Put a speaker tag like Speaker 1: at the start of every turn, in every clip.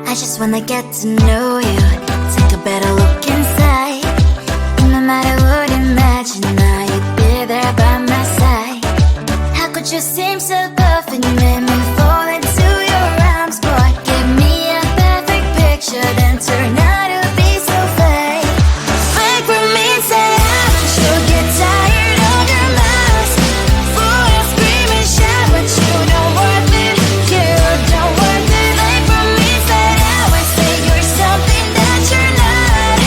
Speaker 1: I just wanna get to know you, take a better look inside. No matter what, imagine now you'd be there by my side. How could you seem so perfect, you made me fall into your arms, boy. Give me a perfect picture, then turn out to be so fake. Fake for me, say haven't you get tired of your mouth? Fool and scream and shout, but you don't worth it, you don't worth it. Fake for me, say I would say you're something that you're not.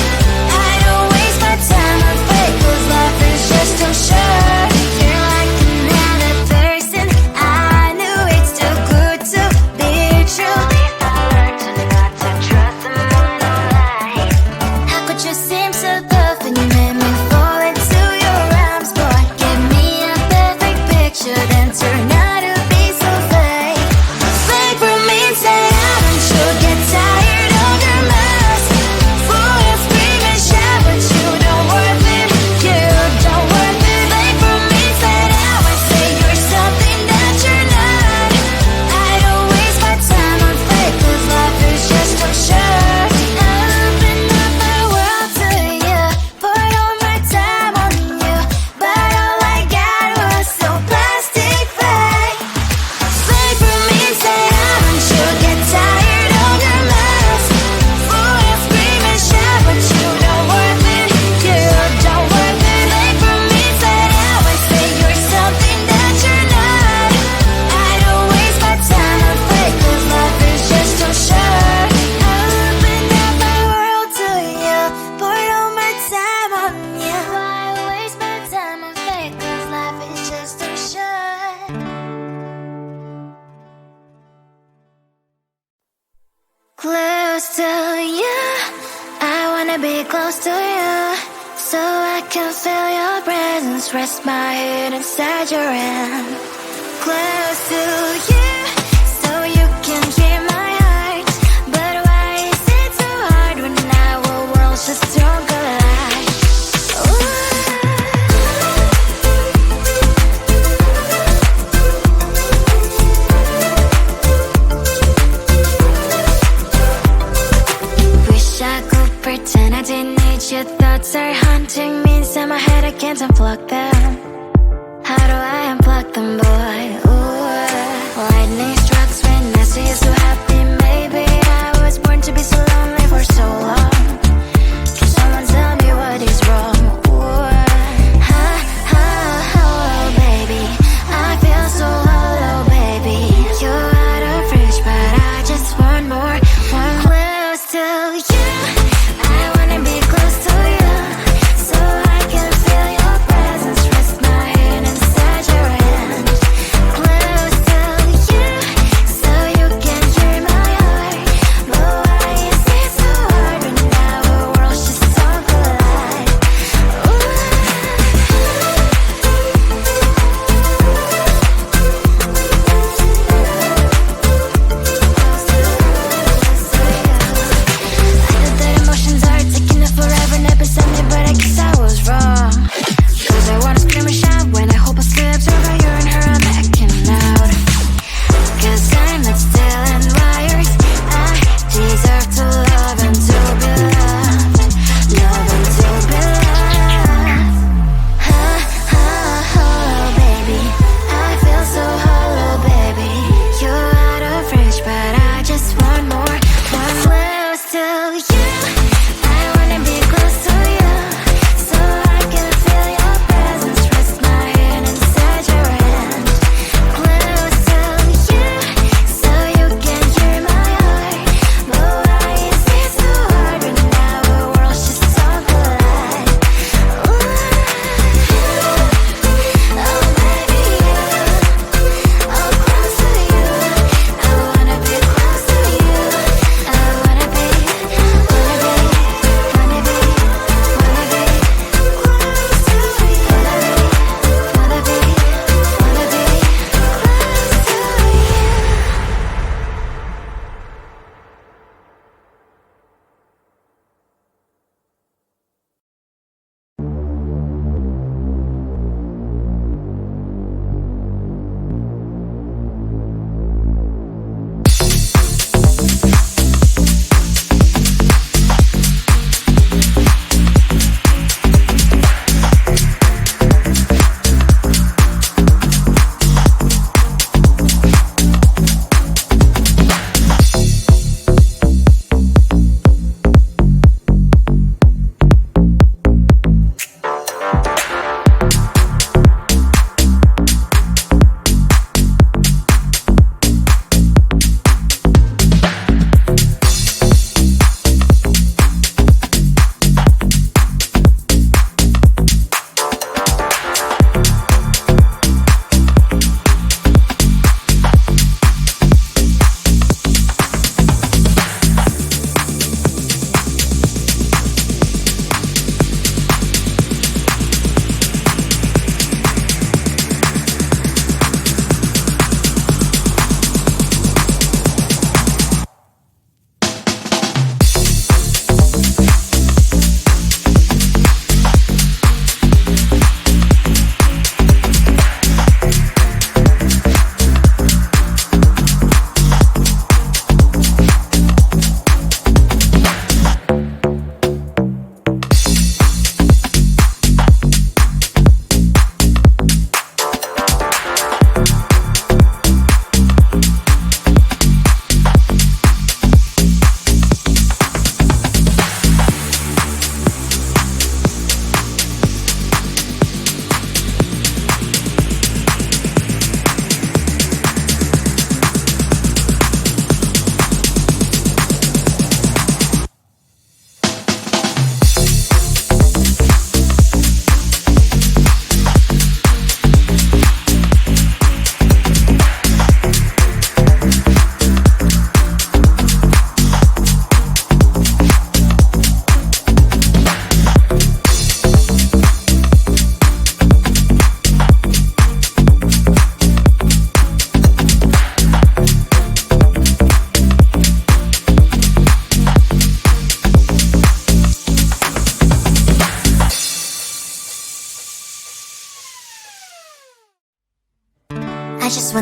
Speaker 1: I don't waste my time on fake, cause life is just too short. You're like another person, I knew it's too good to be true. I learned to not to trust someone online. How could you seem so perfect, you made me fall into your arms, boy. Give me a perfect picture, then turn out to be so fake. Fake for me, say haven't you get tired of your mess? Fool and scream and shout, but you don't worth it, you don't worth it. Fake for me, say I would say you're something that you're not. I don't waste my time on fake, cause life is just too short. I opened up my world to you, poured all my time on you, but all I got was so plastic fake. Fake for me, say haven't you get tired of your mess? Fool and scream and shout, but you don't worth it, you don't worth it. Fake for me, say I would say you're something that you're not. I don't waste my time on fake, cause life is just too short. I opened up my world to you, poured all my time on you. Why waste my time on fake, cause life is just too short. Close to you, I wanna be close to you, so I can feel your presence, rest my head inside your hand. Close to you, so you can hear my heart. But why is it so hard when our worlds just don't collide? Wish I could pretend I didn't need your thoughts are haunting me inside my head, I can't unplug them. How do I unplug them, boy? Ooh, lightning strikes when I see you so happy. Maybe I was born to be so lonely for so long. Can someone tell me what is wrong? Ooh, oh, baby, I feel so hollow, baby. You're out of reach, but I just want more, one close to you. I wanna be close to you, so I can feel your presence, rest my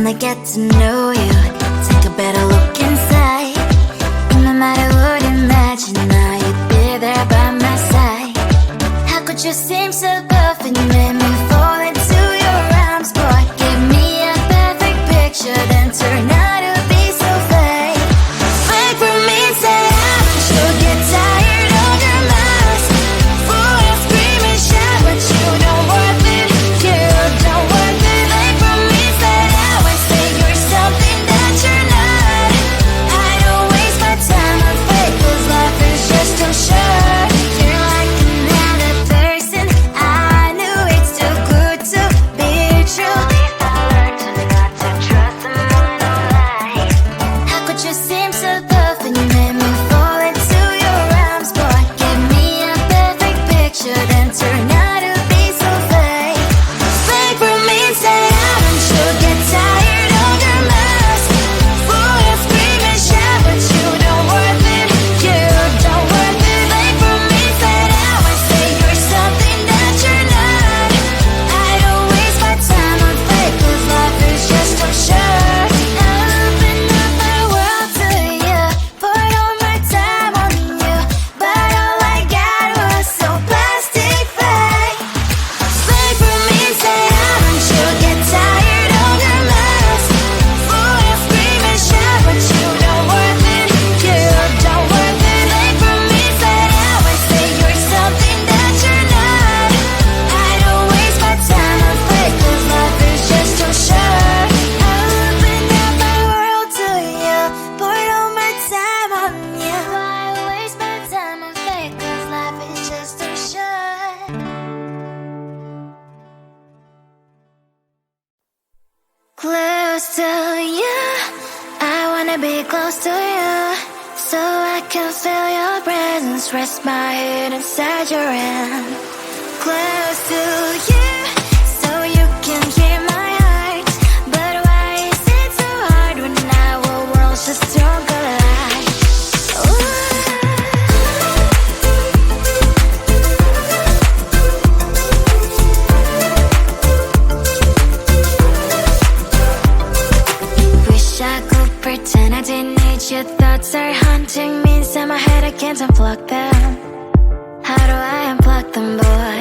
Speaker 1: wanna get to know you, take a better look inside. No matter what, imagine now you'd be there by my side. How could you seem so perfect, you made me fall into your arms, boy. Give me a perfect picture, then turn out to be so fake. Fake for me, say I'm sure get tired of your mask. Full of scream and shout, but you don't worth it. You don't worth it. Fake for me, say I would say you're something that you're not. I don't waste my time on fake, 'cause life is just too short. You're like another person. I knew it's too good to be true. I learned to not to trust someone online. How could you seem so perfect, you made me fall into your arms, boy. Give me a perfect picture, then turn out to be so fake. Fake for me, say I'm sure get tired of your mask. Full of scream and shout, but you don't worth it. You don't worth it. Fake for me, say I would say you're something that you're not. I don't waste my time on fake, 'cause life is just too short. I open up my world to you, poured all my time on you, but all I got was so plastic fake. Fake for me, say I'm sure get tired of your mask. Full of scream and shout, but you don't worth it. You don't worth it. Fake for me, say I would say you're something that you're not. I don't waste my time on fake, 'cause life is just too short. I open up my world to you, poured all my time on you. Why waste my time on fake, 'cause life is just too short. Close to you, I wanna be close to you, so I can feel your presence, rest my head inside your hand. Close to you, so you can hear my heart. But why is it so hard when our worlds just don't collide? Wish I could pretend I didn't need your thoughts are haunting me inside my head, I can't unplug them. How do I unplug them, boy?